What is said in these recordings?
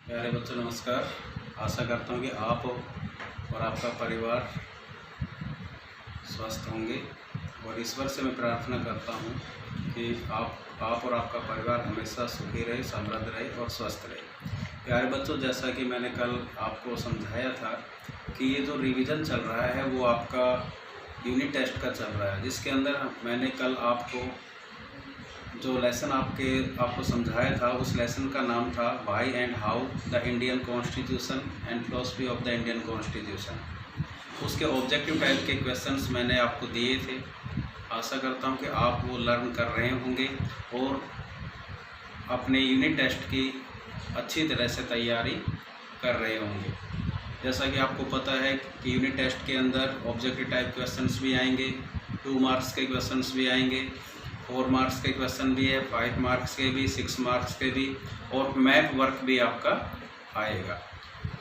प्यारे बच्चों नमस्कार। आशा करता हूँ कि आप और आपका परिवार स्वस्थ होंगे और ईश्वर से मैं प्रार्थना करता हूँ कि आप और आपका परिवार हमेशा सुखी रहे, समृद्ध रहे और स्वस्थ रहे। प्यारे बच्चों, जैसा कि मैंने कल आपको समझाया था कि ये जो रिवीजन चल रहा है वो आपका यूनिट टेस्ट का चल रहा है, जिसके अंदर मैंने कल आपको जो लेसन आपको समझाया था उस लेसन का नाम था why and how the Indian constitution and philosophy of the Indian constitution. उसके ऑब्जेक्टिव टाइप के क्वेश्चंस मैंने आपको दिए थे। आशा करता हूं कि आप वो लर्न कर रहे होंगे और अपने यूनिट टेस्ट की अच्छी तरह से तैयारी कर रहे होंगे। जैसा कि आपको पता है कि यूनिट टेस्ट के अंदर ऑब्जेक्टिव टाइप क्वेश्चंस भी आएंगे, 2 मार्क्स के क्वेश्चंस भी आएंगे, 4 मार्क्स के क्वेश्चन भी है, 5 मार्क्स के भी, 6 मार्क्स के भी, और मैप वर्क भी आपका आएगा।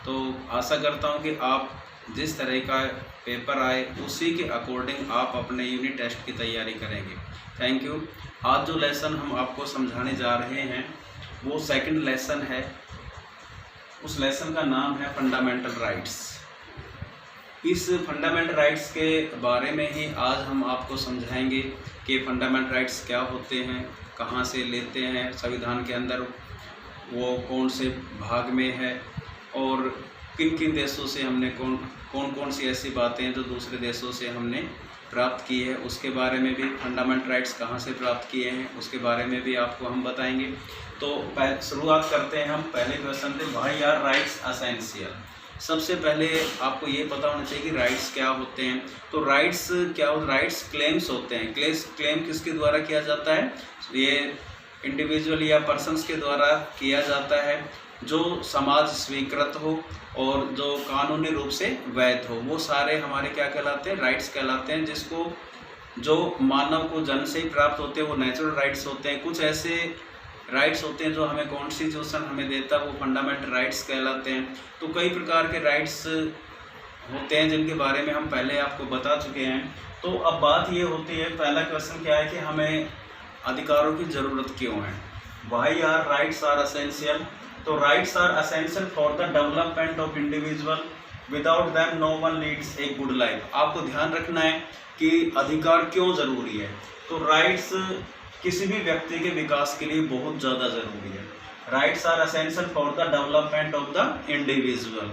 तो आशा करता हूं कि आप जिस तरह का पेपर आए उसी के अकॉर्डिंग आप अपने यूनिट टेस्ट की तैयारी करेंगे। Thank you. आज जो लेसन हम आपको समझाने जा रहे हैं वो सेकंड लेसन है। उस लेसन का नाम है फंडामेंटल राइट्स। इस फंडामेंटल राइट्स के बारे में ही आज हम आपको समझाएंगे कि फंडामेंटल राइट्स क्या होते हैं, कहाँ से लेते हैं, संविधान के अंदर वो कौन से भाग में है और किन किन देशों से हमने कौन सी ऐसी बातें हैं जो दूसरे देशों से हमने प्राप्त की है, उसके बारे में भी। फंडामेंटल राइट्स कहाँ से प्राप्त किए हैं उसके बारे में भी आपको हम बताएंगे। तो शुरुआत करते हैं हम पहले क्वेश्चन से, व्हाई आर राइट्स एसेंशियल। सबसे पहले आपको ये पता होना चाहिए कि राइट्स क्या होते हैं। तो राइट्स क्या होते हैं? राइट्स क्लेम्स होते हैं। क्लेम किसके द्वारा किया जाता है? ये इंडिविजुअल या पर्सन्स के द्वारा किया जाता है जो समाज स्वीकृत हो और जो कानूनी रूप से वैध हो, वो सारे हमारे क्या कहलाते हैं? राइट्स कहलाते हैं। जिसको जो मानव को जन्म से ही प्राप्त होते हैं वो नेचुरल राइट्स होते हैं। कुछ ऐसे राइट्स होते हैं जो हमें कॉन्स्टिट्यूशन हमें देता है, वो फंडामेंटल राइट्स कहलाते हैं। तो कई प्रकार के राइट्स होते हैं जिनके बारे में हम पहले आपको बता चुके हैं। तो अब बात ये होती है, पहला क्वेश्चन क्या है कि हमें अधिकारों की ज़रूरत क्यों है? Why are rights are essential. तो rights are essential for the development of individual, without them no one leads a good life. आपको ध्यान रखना है कि अधिकार क्यों ज़रूरी है। तो राइट्स किसी भी व्यक्ति के विकास के लिए बहुत ज़्यादा ज़रूरी है। Rights are essential for the development of the individual.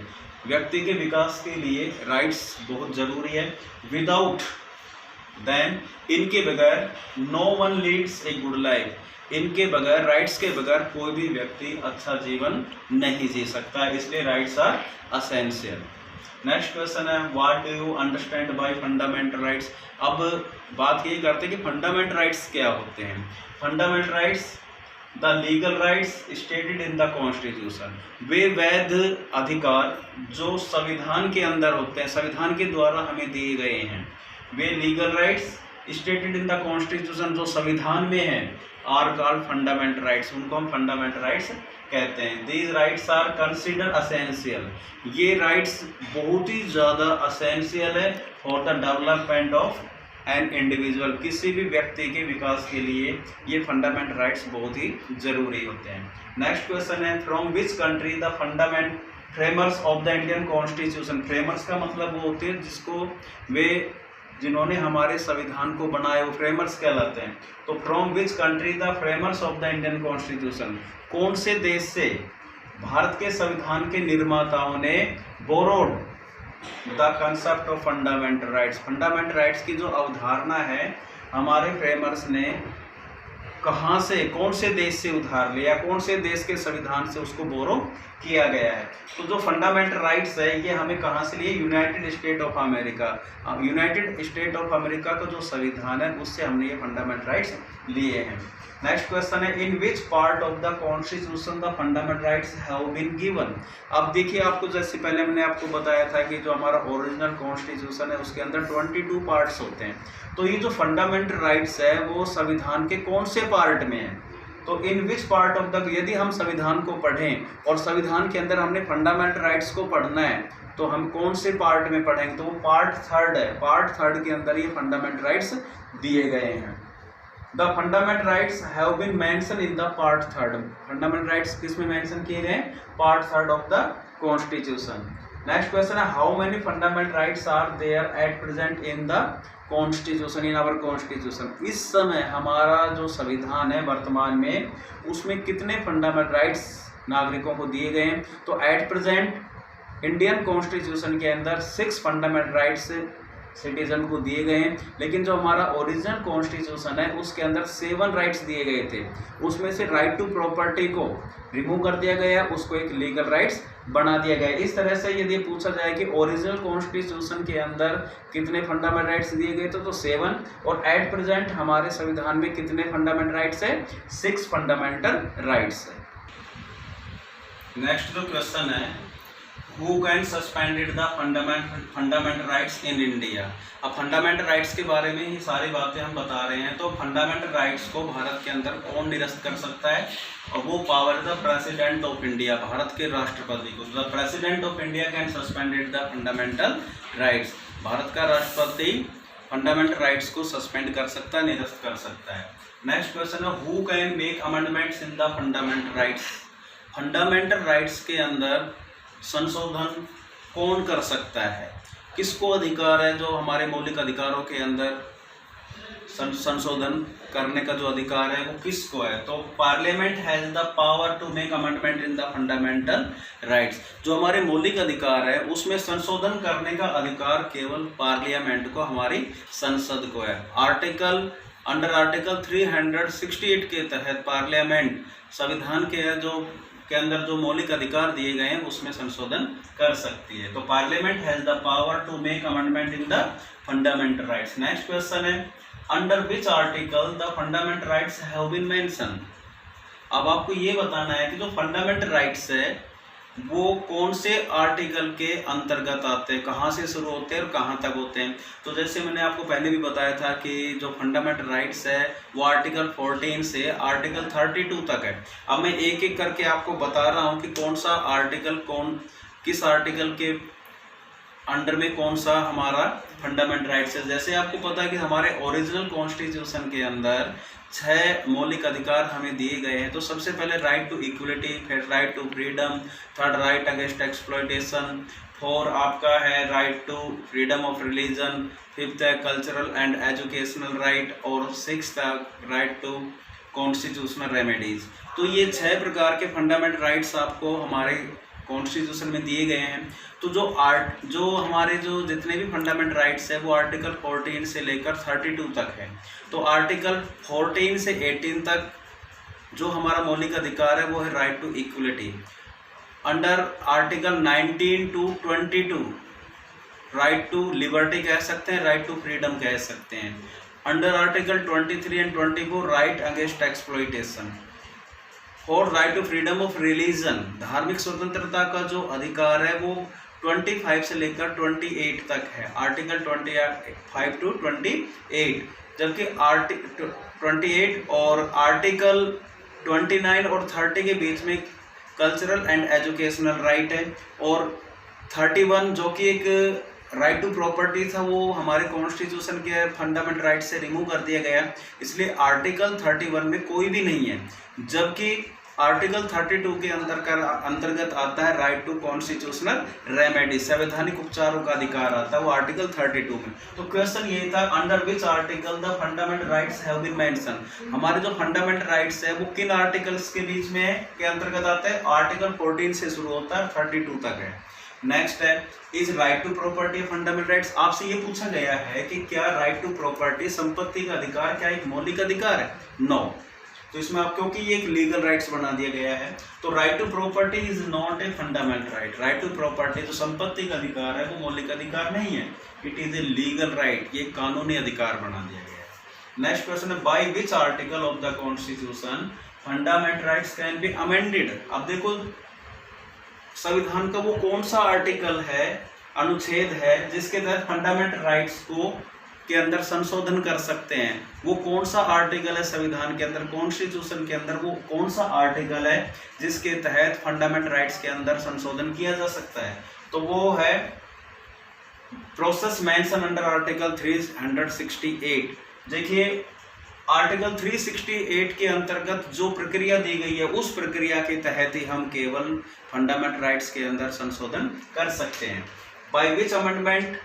व्यक्ति के विकास के लिए राइट्स बहुत ज़रूरी है। विदाउट देन, इनके बगैर, no one leads a good life. इनके बगैर, राइट्स के बगैर कोई भी व्यक्ति अच्छा जीवन नहीं जी सकता, इसलिए rights are essential. Next question है, what do you understand by fundamental rights. अब बात ये करते हैं कि फंडामेंटल राइट्स क्या होते हैं। Fundamental rights the legal rights stated in the constitution. वे वैध अधिकार जो संविधान के अंदर होते हैं, संविधान के द्वारा हमें दिए गए हैं, वे legal rights stated in the constitution जो संविधान में है, आर कॉल्ड फंडामेंटल राइट्स। उनको हम फंडामेंटल राइट्स कहते हैं। These rights are consider essential. ये राइट्स बहुत ही ज़्यादा असेंशियल है for the development of an individual. किसी भी व्यक्ति के विकास के लिए ये फंडामेंटल राइट्स बहुत ही ज़रूरी होते हैं। नेक्स्ट क्वेश्चन है, from which country the fundament framers of the Indian constitution. Framers का मतलब वो होते हैं जिसको जिन्होंने हमारे संविधान को बनाया, वो फ्रेमर्स कहलाते हैं। तो from which country the framers of the Indian constitution. कौन से देश से भारत के संविधान के निर्माताओं ने borrowed the concept of fundamental rights. Fundamental rights की जो अवधारणा है हमारे फ्रेमर्स ने कहाँ से, कौन से देश से उधार लिया, कौन से देश के संविधान से उसको बोरो किया गया है। तो जो फंडामेंटल राइट्स है ये हमें कहाँ से लिए? United state of America. United state of America का जो संविधान है उससे हमने ये फंडामेंटल राइट्स लिए हैं। नेक्स्ट क्वेश्चन है, in which part of the constitution the fundamental rights have been given. अब देखिए, आपको जैसे पहले मैंने आपको बताया था कि जो हमारा ओरिजिनल कॉन्स्टिट्यूशन है उसके अंदर 22 पार्ट्स होते हैं। तो ये जो फंडामेंटल राइट्स है वो संविधान के कौन से पार्ट में है? तो इन विच पार्ट ऑफ द, यदि हम संविधान को पढ़ें और संविधान के अंदर हमने फंडामेंटल राइट्स को पढ़ना है तो हम कौन से पार्ट में पढ़ेंगे? तो वो पार्ट 3 है। पार्ट 3 के अंदर ये फंडामेंटल राइट्स दिए गए हैं। The fundamental rights have been mention in the part 3। Fundamental rights किस में मेंशन किए गए? Part 3 of the constitution. Next question है how many fundamental rights are there at present in the constitution, in our constitution. इस समय हमारा जो संविधान है वर्तमान में, उसमें कितने फंडामेंटल राइट्स नागरिकों को दिए गए हैं? तो एट प्रेजेंट इंडियन कॉन्स्टिट्यूशन के अंदर 6 फंडामेंटल राइट्स सिटीजन को दिए गए हैं, लेकिन जो हमारा ओरिजिनल कॉन्स्टिट्यूशन है उसके अंदर 7 राइट्स दिए गए थे। उसमें से राइट टू प्रॉपर्टी को रिमूव कर दिया गया, उसको एक लीगल राइट्स बना दिया गया। इस तरह से यदि पूछा जाए कि ओरिजिनल कॉन्स्टिट्यूशन के अंदर कितने फंडामेंटल राइट्स दिए गए थे, तो 7, और एट प्रेजेंट हमारे संविधान में कितने फंडामेंटल राइट्स है? 6 फंडामेंटल राइट्स है। नेक्स्ट जो क्वेश्चन है, Who can suspended the fundamental rights in India? अब फंडामेंटल राइट्स के बारे में ही सारी बातें हम बता रहे हैं। तो फंडामेंटल राइट्स को भारत के अंदर कौन निरस्त कर सकता है? और वो power the president of India, Bharat के राष्ट्रपति को। The president of India can suspended the fundamental rights. Bharat का राष्ट्रपति फंडामेंटल राइट्स को सस्पेंड कर सकता है, निरस्त कर सकता है। नेक्स्ट क्वेश्चन है who can make amendments in the fundamental rights. Fundamental rights के अंदर संशोधन कौन कर सकता है? किसको अधिकार है? जो हमारे मौलिक अधिकारों के अंदर संशोधन करने का जो अधिकार है वो किसको है? तो parliament has the power to make amendment in the fundamental rights. जो हमारे मौलिक अधिकार है उसमें संशोधन करने का अधिकार केवल पार्लियामेंट को, हमारी संसद को है। अंडर आर्टिकल 368 के तहत पार्लियामेंट संविधान के अंदर जो मौलिक अधिकार दिए गए हैं उसमें संशोधन कर सकती है। तो parliament has the power to make amendment in the fundamental rights. Next question है under which article the fundamental rights have been mention. अब आपको ये बताना है कि जो फंडामेंटल राइट्स है वो कौन से आर्टिकल के अंतर्गत आते हैं, कहाँ से शुरू होते हैं और कहाँ तक होते हैं। तो जैसे मैंने आपको पहले भी बताया था कि जो फंडामेंटल राइट्स है वो आर्टिकल 14 से आर्टिकल 32 तक है। अब मैं एक एक करके आपको बता रहा हूँ कि कौन सा आर्टिकल किस आर्टिकल के अंडर में कौन सा हमारा फंडामेंटल राइट्स है। जैसे आपको पता है कि हमारे ओरिजिनल कॉन्स्टिट्यूशन के अंदर 6 मौलिक अधिकार हमें दिए गए हैं। तो सबसे पहले राइट टू इक्वलिटी, फिर right to freedom, third right against exploitation, 4 आपका है right to freedom of religion, 5th है कल्चरल एंड एजुकेशनल राइट, और 6th right to constitutional remedies. तो ये 6 प्रकार के फंडामेंटल राइट्स आपको हमारे कॉन्स्टिट्यूशन में दिए गए हैं। तो जो हमारे जो जितने भी फंडामेंटल राइट्स है वो आर्टिकल 14 से लेकर 32 तक है। तो आर्टिकल 14 से 18 तक जो हमारा मौलिक अधिकार है वो है right to equality. Under article 19 to 22 right to liberty कह सकते हैं, राइट टू फ्रीडम कह सकते हैं। Under article 23 and 24 right against exploitation, और right to freedom of religion, धार्मिक स्वतंत्रता का जो अधिकार है वो 25 से लेकर 28 तक है, आर्टिकल 25 टू 28। जबकि 28 और आर्टिकल 29 और 30 के बीच में कल्चरल एंड एजुकेशनल राइट है, और 31 जो कि एक राइट टू प्रॉपर्टी था वो हमारे कॉन्स्टिट्यूशन के फंडामेंटल राइट से रिमूव कर दिया गया, इसलिए आर्टिकल 31 में कोई भी नहीं है। जबकि आर्टिकल 32 के अंतर्गत आता है राइट टू कॉन्स्टिट्यूशनल रेमेडी, संवैधानिक उपचारों का अधिकार आता है, वो आर्टिकल 32 में। तो क्वेश्चन ये था under which article the fundamental rights have been mention. हमारे जो फंडामेंटल राइट्स है वो किन आर्टिकल्स के बीच में के अंतर्गत आते हैं? आर्टिकल 14 से शुरू होता है, 32 तक है। नेक्स्ट है is right to property fundamental rights. आपसे ये पूछा गया है कि क्या राइट टू प्रॉपर्टी, संपत्ति का अधिकार, क्या एक मौलिक अधिकार है? नो। तो इसमें आप क्योंकि ये एक लीगल राइट्स बना दिया गया है, तो right to property is not a fundamental right. Right to property जो संपत्ति का अधिकार है वो मौलिक अधिकार नहीं है, it is a legal right, ये कानूनी अधिकार बना दिया गया है। नेक्स्ट क्वेश्चन है by which article of the constitution fundamental rights can be amended. अब देखो संविधान का वो कौन सा आर्टिकल है, अनुच्छेद है जिसके तहत फंडामेंटल राइट्स को के अंदर संशोधन कर सकते हैं। वो कौन सा आर्टिकल है संविधान के अंदर, कॉन्स्टिट्यूशन के अंदर वो कौन सा आर्टिकल है जिसके तहत फंडामेंटल राइट्स के अंदर संशोधन किया जा सकता है? तो वो है प्रोसेस मेंशन अंडर आर्टिकल 368। देखिए आर्टिकल 368 के अंतर्गत जो प्रक्रिया दी गई है उस प्रक्रिया के तहत ही हम केवल फंडामेंटल राइट्स के अंदर संशोधन कर सकते हैं। By which amendment,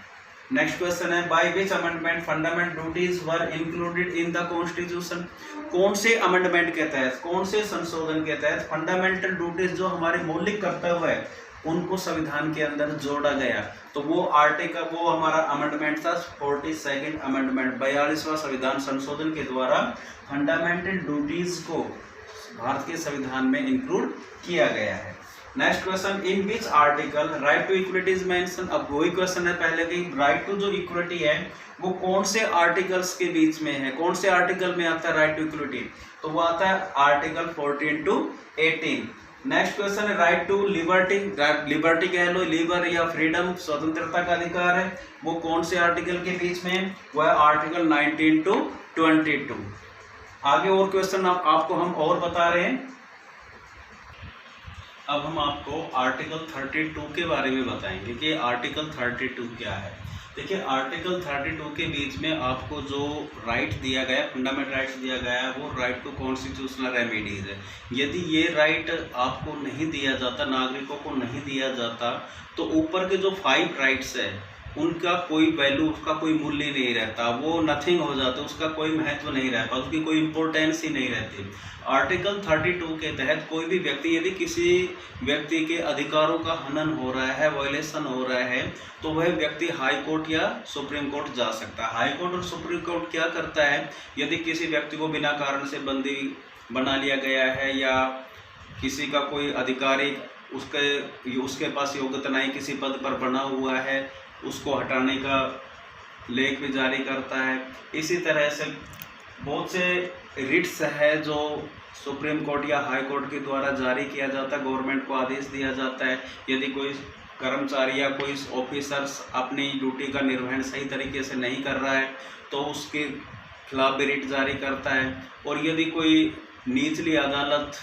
next question है, by which amendment fundamental duties were included in the constitution. कौन से अमेंडमेंट के तहत, कौन से संशोधन के तहत फंडामेंटल ड्यूटीज जो हमारे मौलिक कर्तव्य है उनको संविधान के अंदर जोड़ा गया। तो वो आर्टिकल, वो हमारा अमेंडमेंट था 42nd अमेंडमेंट, 42वां संविधान संशोधन के द्वारा फंडामेंटल ड्यूटीज को भारत के संविधान में इंक्लूड किया गया है। Next question, in which article right to equality is mention. अब वही क्वेश्चन है पहले की, राइट टू जो इक्वलिटी है वो कौन से आर्टिकल्स के बीच में है, कौन से आर्टिकल में आता है राइट टू इक्वलिटी, तो वो आता है आर्टिकल 14 to 18। नेक्स्ट क्वेश्चन है, राइट टू लिबर्टी, लिबर्टी कह लो, लिबर या फ्रीडम, स्वतंत्रता का अधिकार है, वो कौन से आर्टिकल के बीच में है, वो है आर्टिकल 19 to 22। आगे और क्वेश्चन आपको हम और बता रहे हैं। अब हम आपको आर्टिकल 32 के बारे में बताएंगे कि आर्टिकल 32 क्या है। देखिए आर्टिकल 32 के बीच में आपको जो राइट दिया गया, फंडामेंटल राइट्स दिया गया है, वो राइट टू कॉन्स्टिट्यूशनल रेमेडीज है। यदि ये राइट आपको नहीं दिया जाता, नागरिकों को नहीं दिया जाता, तो ऊपर के जो 5 राइट्स है उनका कोई वैल्यू, उसका कोई मूल्य नहीं रहता, वो नथिंग हो जाता, उसका कोई महत्व नहीं रहता, उसकी कोई इंपॉर्टेंस ही नहीं रहती। आर्टिकल 32 के तहत कोई भी व्यक्ति, यदि किसी व्यक्ति के अधिकारों का हनन हो रहा है, वायलेशन हो रहा है, तो वह व्यक्ति हाई कोर्ट या सुप्रीम कोर्ट जा सकता है। हाई कोर्ट और सुप्रीम कोर्ट क्या करता है, यदि किसी व्यक्ति को बिना कारण से बंदी बना लिया गया है या किसी का कोई अधिकारी उसके पास योग्यता नहीं, किसी पद पर बना हुआ है, उसको हटाने का लेख भी जारी करता है। इसी तरह से बहुत से रिट्स है जो सुप्रीम कोर्ट या हाई कोर्ट के द्वारा जारी किया जाता है, गवर्नमेंट को आदेश दिया जाता है। यदि कोई कर्मचारी या कोई ऑफिसर्स अपनी ड्यूटी का निर्वहन सही तरीके से नहीं कर रहा है तो उसके खिलाफ भी रिट जारी करता है। और यदि कोई निचली अदालत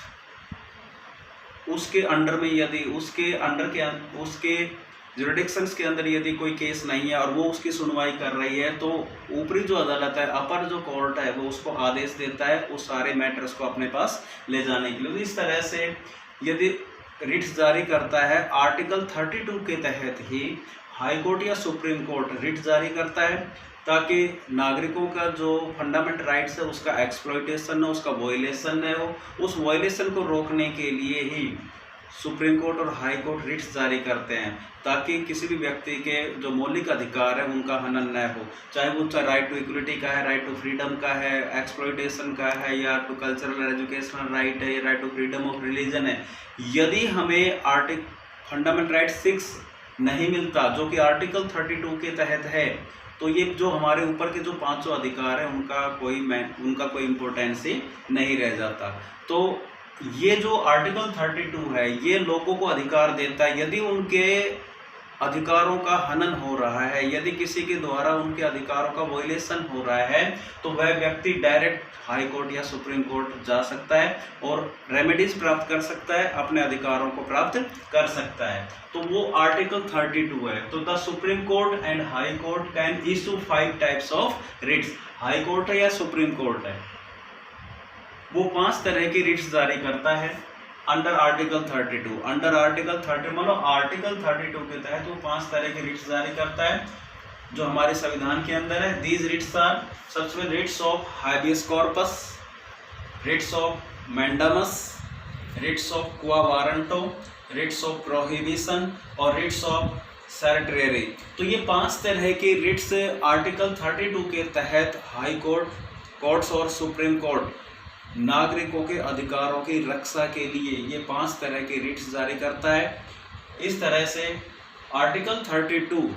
उसके अंडर में, यदि उसके जुरिडिक्शंस के अंदर यदि कोई केस नहीं है और वो उसकी सुनवाई कर रही है, तो ऊपरी जो अदालत है, अपर जो कोर्ट है, वो उसको आदेश देता है उस सारे मैटर्स को अपने पास ले जाने के लिए। तो इस तरह से यदि रिट्स जारी करता है, आर्टिकल 32 के तहत ही हाई कोर्ट या सुप्रीम कोर्ट रिट जारी करता है, ताकि नागरिकों का जो फंडामेंटल राइट्स है उसका एक्सप्लॉइटेशन है, उसका वायलेशन है, उस वायलेशन को रोकने के लिए ही सुप्रीम कोर्ट और हाई कोर्ट रिट्स जारी करते हैं, ताकि किसी भी व्यक्ति के जो मौलिक अधिकार है उनका हनन न हो, चाहे वो राइट टू इक्वलिटी का है, राइट टू फ्रीडम का है, एक्सप्लॉइटेशन का है, या टू कल्चरल एजुकेशनल राइट है, या right to freedom of religion है। यदि हमें फंडामेंटल राइट 6 नहीं मिलता, जो कि आर्टिकल 32 के तहत है, तो ये जो हमारे ऊपर के जो 5 अधिकार है उनका कोई इम्पोर्टेंस ही नहीं रह जाता। तो ये जो आर्टिकल 32 है ये लोगों को अधिकार देता है, यदि उनके अधिकारों का हनन हो रहा है, यदि किसी के द्वारा उनके अधिकारों का वायलेशन हो रहा है, तो वह व्यक्ति डायरेक्ट हाई कोर्ट या सुप्रीम कोर्ट जा सकता है और रेमेडीज प्राप्त कर सकता है, अपने अधिकारों को प्राप्त कर सकता है। तो वो आर्टिकल 32 है। तो the supreme court and high court can issue 5 types of writs. High court है या सुप्रीम कोर्ट है, वो 5 तरह की रिट्स जारी करता है अंडर आर्टिकल 32। अंडर आर्टिकल 30 मतलब आर्टिकल 32 के तहत वो 5 तरह की रिट्स जारी करता है जो हमारे संविधान के अंदर है। दीज रिट्स आर सबसे पहले writs of habeas corpus, writs of mandamus, writs of quo warranto, writs of prohibition और रिट्स ऑफ सर्टेरी। तो ये 5 तरह की रिट्स आर्टिकल 32 के तहत हाई कोर्ट्स और सुप्रीम कोर्ट नागरिकों के अधिकारों की रक्षा के लिए ये 5 तरह की रिट्स जारी करता है। इस तरह से आर्टिकल 32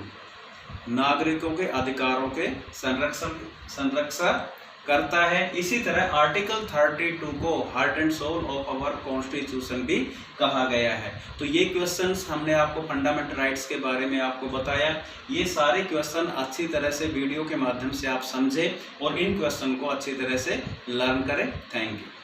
नागरिकों के अधिकारों के संरक्षण करता है। इसी तरह आर्टिकल 32 को heart and soul of our constitution भी कहा गया है। तो ये क्वेश्चंस हमने आपको फंडामेंटल राइट्स के बारे में आपको बताया। ये सारे क्वेश्चन अच्छी तरह से वीडियो के माध्यम से आप समझें और इन क्वेश्चन को अच्छी तरह से लर्न करें। Thank you.